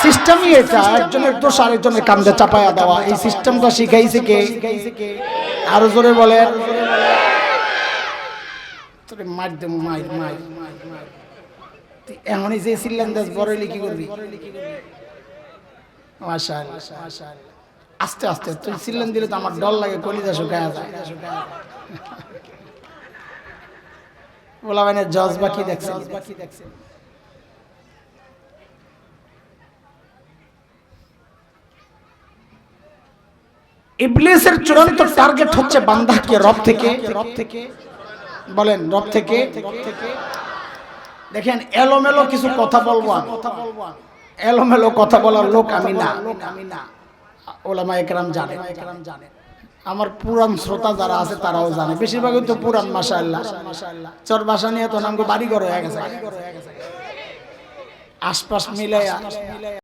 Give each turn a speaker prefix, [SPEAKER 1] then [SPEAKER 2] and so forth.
[SPEAKER 1] সিস্টেমই এটা, একজনের দোষ আরেকজনের কাঁধে চাপায়া দেওয়া। এই সিস্টেমটা শিখাইছে কে? আরো জোরে বলে। তোরে মার দে, মার মার। তুই এমনই যে চিল্লান দাস বড়লি কি করবি? মাশাআল্লাহ মাশাআল্লাহ। আস্তে আস্তে তুই চিল্লান দিলে তো আমার ডর লাগে, কলিজা শুকায় যায়। বলা মানে জজবা কি দেখছেন? ইবলিসের চূড়ান্ত টার্গেট হচ্ছে বান্দাকে রব থেকে বলেন, রব থেকে। দেখেন এলোমেলো কিছু কথা বলবো, এলোমেলো কথা বলার লোক আমি না, ওলামায়ে কেরাম জানেন। আমার পুরান শ্রোতা যারা আছে তারাও জানে, বেশিরভাগই তো পুরান। মাশাআল্লাহ চর ভাষা নিয়ে তো নামগো বাড়ি ঘর হয়ে গেছে, আশপাশ মিলাইয়া